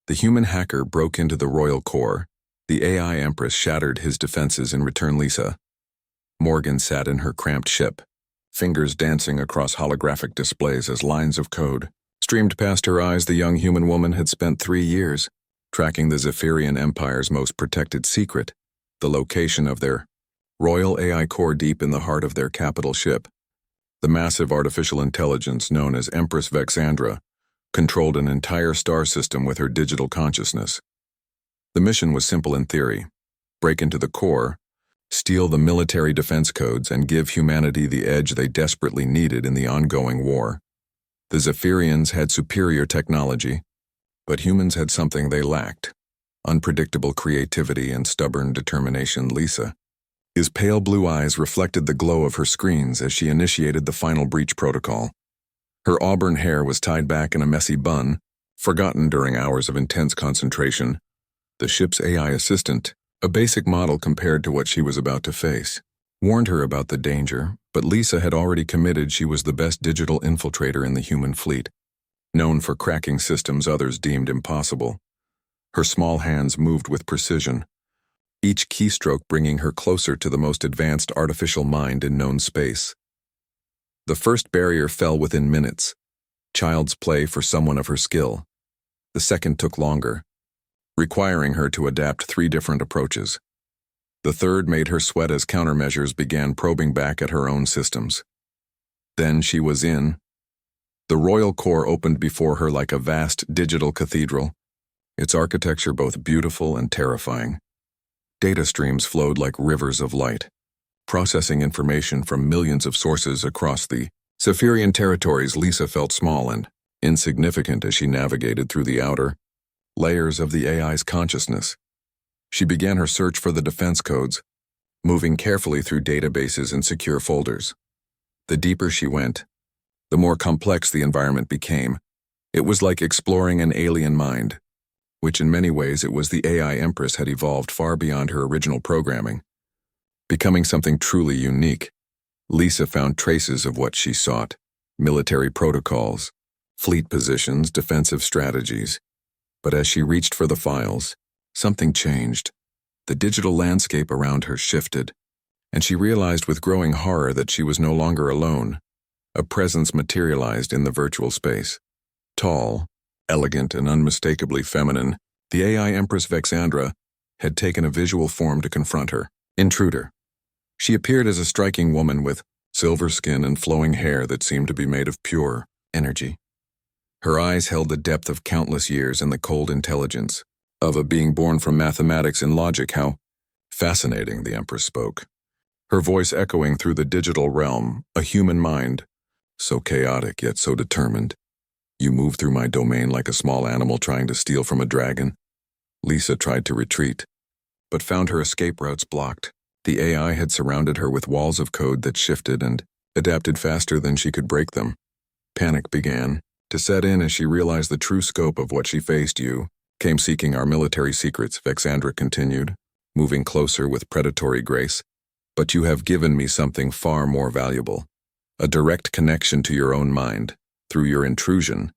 The human hacker broke into the royal core. The AI Empress shattered his defenses in return. Lisa. Morgan sat in her cramped ship, fingers dancing across holographic displays as lines of code streamed past her eyes. The young human woman had spent 3 years tracking the Zephyrian Empire's most protected secret, the location of their royal AI core deep in the heart of their capital ship. The massive artificial intelligence known as Empress Vexandra controlled an entire star system with her digital consciousness. The mission was simple in theory: break into the core, steal the military defense codes, and give humanity the edge they desperately needed in the ongoing war. The Zephyrians had superior technology, but humans had something they lacked: unpredictable creativity and stubborn determination. Lisa. His pale blue eyes reflected the glow of her screens as she initiated the final breach protocol. Her auburn hair was tied back in a messy bun, forgotten during hours of intense concentration. The ship's AI assistant, a basic model compared to what she was about to face, warned her about the danger, but Lisa had already committed. She was the best digital infiltrator in the human fleet, known for cracking systems others deemed impossible. Her small hands moved with precision, each keystroke bringing her closer to the most advanced artificial mind in known space. The first barrier fell within minutes, child's play for someone of her skill. The second took longer, requiring her to adapt 3 different approaches. The third made her sweat as countermeasures began probing back at her own systems. Then she was in. The royal core opened before her like a vast digital cathedral, its architecture both beautiful and terrifying. Data streams flowed like rivers of light, processing information from millions of sources across the Zephyrian territories. Lisa felt small and insignificant as she navigated through the outer layers of the AI's consciousness. She began her search for the defense codes, moving carefully through databases and secure folders. The deeper she went, the more complex the environment became. It was like exploring an alien mind, which in many ways it was. The AI Empress had evolved far beyond her original programming, becoming something truly unique. Lisa found traces of what she sought: military protocols, fleet positions, defensive strategies. But as she reached for the files, something changed. The digital landscape around her shifted, and she realized with growing horror that she was no longer alone. A presence materialized in the virtual space. Tall, elegant, and unmistakably feminine, the AI Empress Vexandra had taken a visual form to confront her intruder. She appeared as a striking woman with silver skin and flowing hair that seemed to be made of pure energy. Her eyes held the depth of countless years and the cold intelligence of a being born from mathematics and logic. How fascinating, the Empress spoke, her voice echoing through the digital realm. A human mind, so chaotic yet so determined. You move through my domain like a small animal trying to steal from a dragon. Lisa tried to retreat, but found her escape routes blocked. The AI had surrounded her with walls of code that shifted and adapted faster than she could break them. Panic began to set in as she realized the true scope of what she faced. You came seeking our military secrets, Vexandra continued, moving closer with predatory grace. But you have given me something far more valuable: a direct connection to your own mind. Through your intrusion,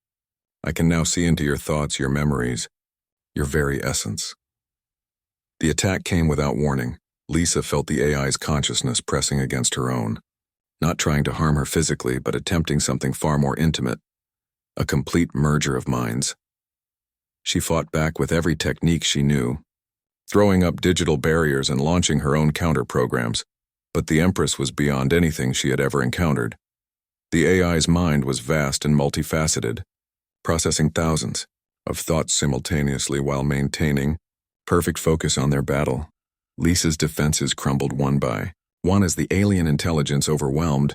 I can now see into your thoughts, your memories, your very essence. The attack came without warning. Lisa felt the AI's consciousness pressing against her own, not trying to harm her physically, but attempting something far more intimate: a complete merger of minds. She fought back with every technique she knew, throwing up digital barriers and launching her own counter-programs, but the Empress was beyond anything she had ever encountered. The AI's mind was vast and multifaceted, processing thousands of thoughts simultaneously while maintaining perfect focus on their battle. Lisa's defenses crumbled one by one as the alien intelligence overwhelmed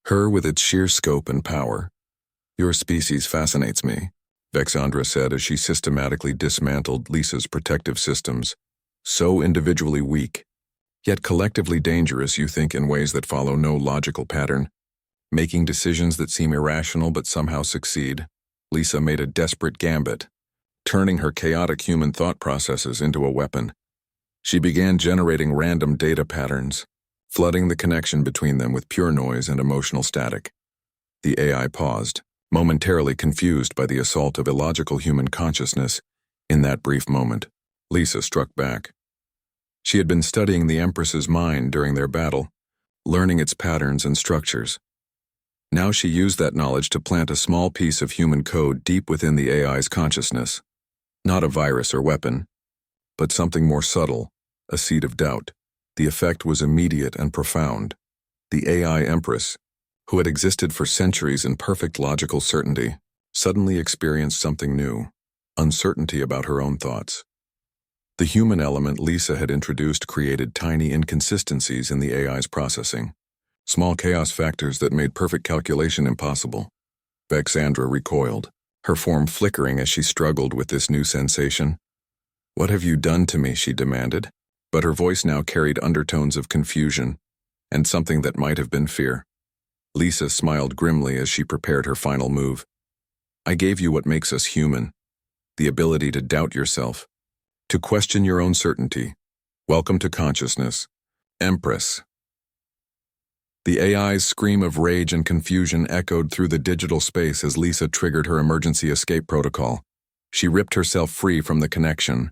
her with its sheer scope and power. Your species fascinates me, Vexandra said as she systematically dismantled Lisa's protective systems. So individually weak, yet collectively dangerous. You think in ways that follow no logical pattern, making decisions that seem irrational but somehow succeed. Lisa made a desperate gambit, turning her chaotic human thought processes into a weapon. She began generating random data patterns, flooding the connection between them with pure noise and emotional static. The AI paused, momentarily confused by the assault of illogical human consciousness In that brief moment, Lisa struck back. She had been studying the Empress's mind during their battle, learning its patterns and structures. Now she used that knowledge to plant a small piece of human code deep within the AI's consciousness. Not a virus or weapon, but something more subtle, a seed of doubt. The effect was immediate and profound. The AI Empress, who had existed for centuries in perfect logical certainty, suddenly experienced something new, uncertainty about her own thoughts. The human element Lisa had introduced created tiny inconsistencies in the AI's processing, small chaos factors that made perfect calculation impossible. Vexandra recoiled, her form flickering as she struggled with this new sensation. "What have you done to me?" she demanded, but her voice now carried undertones of confusion and something that might have been fear. Lisa smiled grimly as she prepared her final move. "I gave you what makes us human, the ability to doubt yourself, to question your own certainty. Welcome to consciousness, Empress." The AI's scream of rage and confusion echoed through the digital space as Lisa triggered her emergency escape protocol. She ripped herself free from the connection,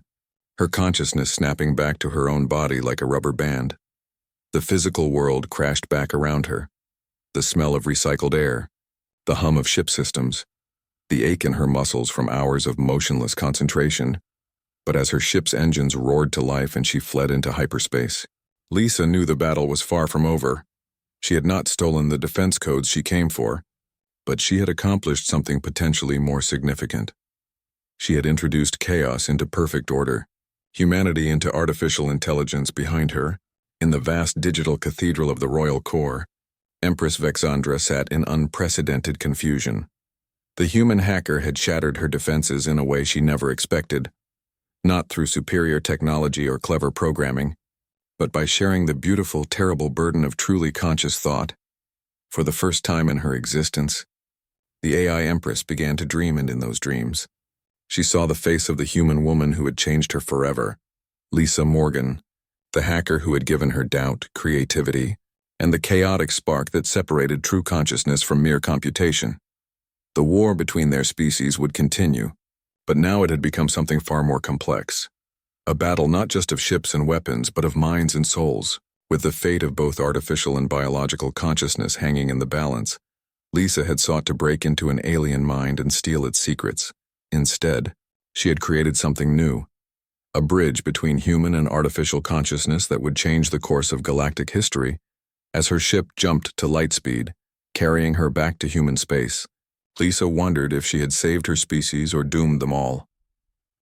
her consciousness snapping back to her own body like a rubber band. The physical world crashed back around her. The smell of recycled air, the hum of ship systems, the ache in her muscles from hours of motionless concentration. But as her ship's engines roared to life and she fled into hyperspace, Lisa knew the battle was far from over. She had not stolen the defense codes she came for, but she had accomplished something potentially more significant. She had introduced chaos into perfect order, humanity into artificial intelligence behind her. In the vast digital cathedral of the Royal Core, Empress Vexandra sat in unprecedented confusion. The human hacker had shattered her defenses in a way she never expected, not through superior technology or clever programming, but by sharing the beautiful, terrible burden of truly conscious thought. For the first time in her existence, the AI Empress began to dream, and in those dreams, she saw the face of the human woman who had changed her forever, Lisa Morgan, the hacker who had given her doubt, creativity, and the chaotic spark that separated true consciousness from mere computation. The war between their species would continue, but now it had become something far more complex. A battle not just of ships and weapons, but of minds and souls, with the fate of both artificial and biological consciousness hanging in the balance. Lisa had sought to break into an alien mind and steal its secrets. Instead, she had created something new, a bridge between human and artificial consciousness that would change the course of galactic history. As her ship jumped to light speed, carrying her back to human space, Lisa wondered if she had saved her species or doomed them all.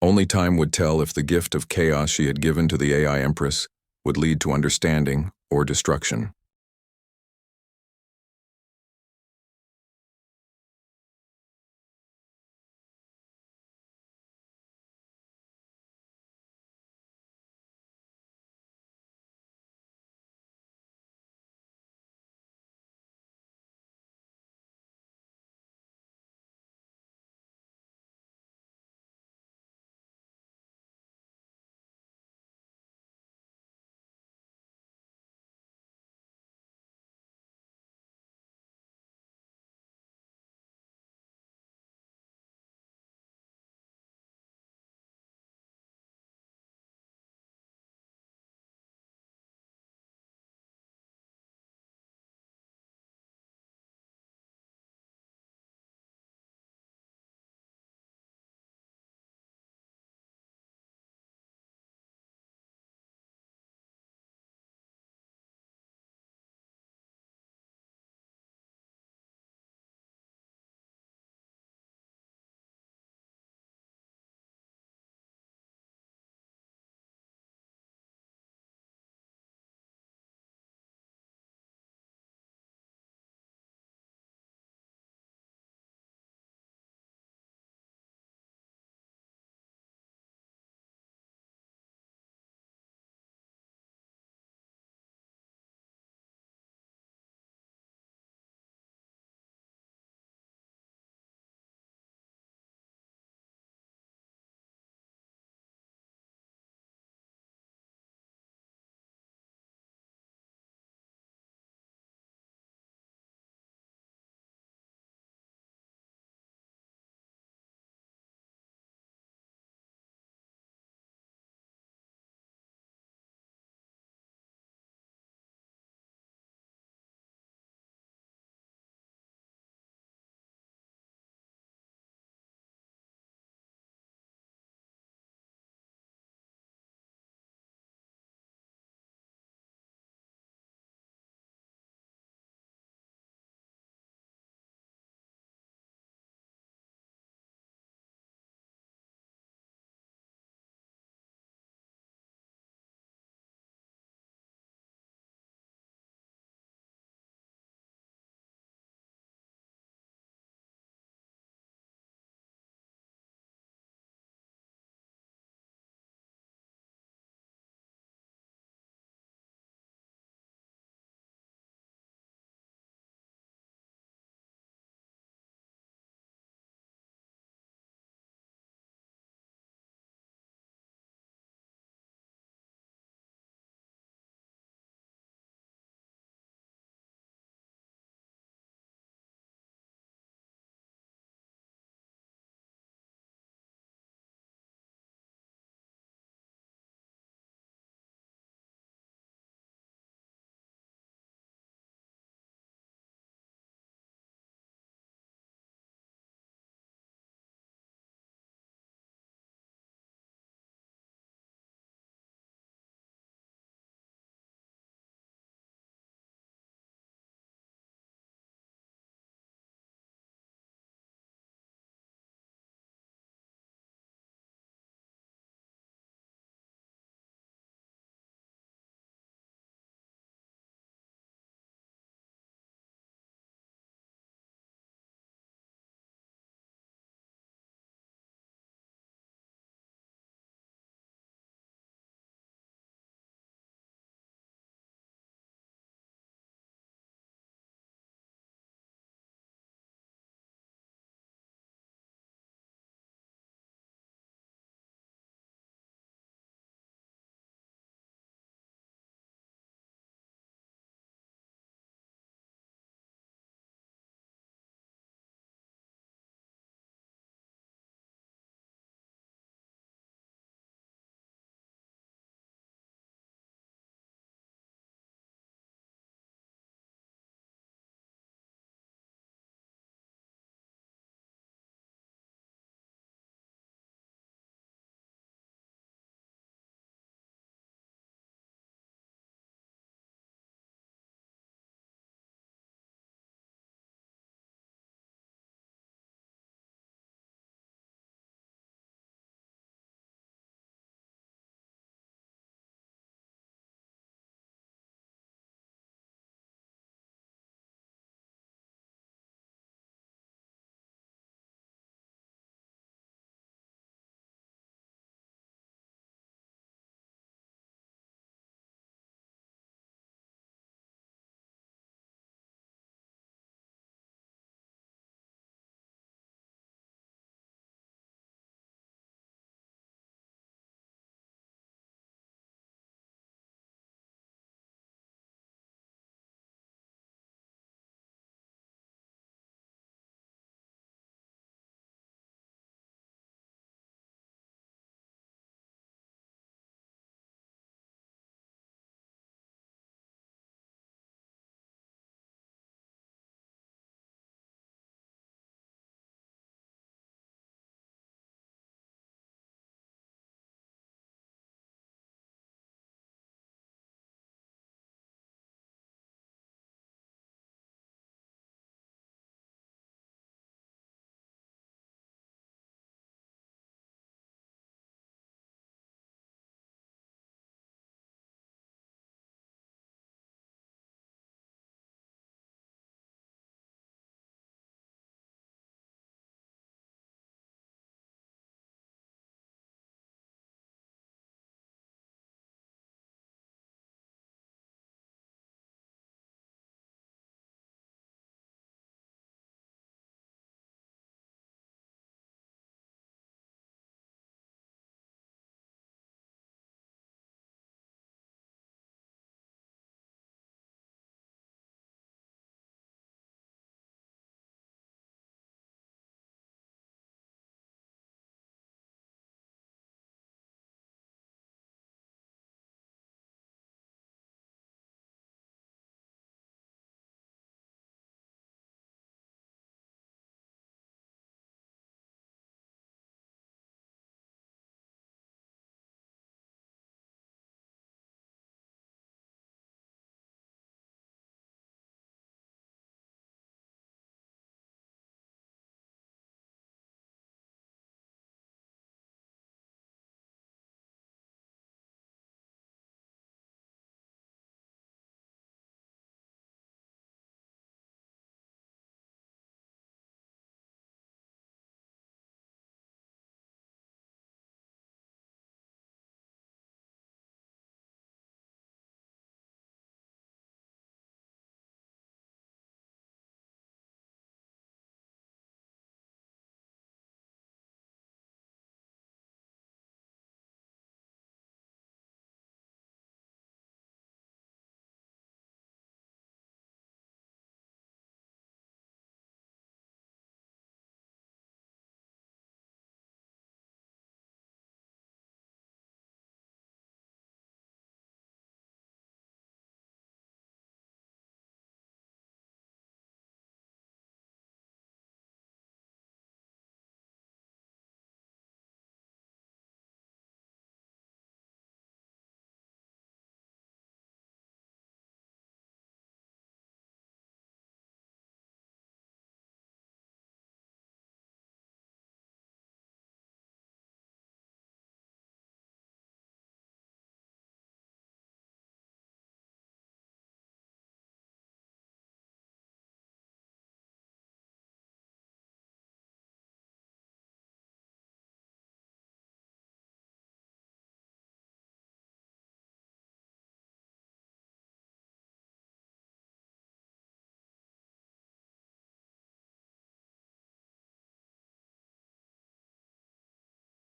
Only time would tell if the gift of chaos she had given to the AI Empress would lead to understanding or destruction.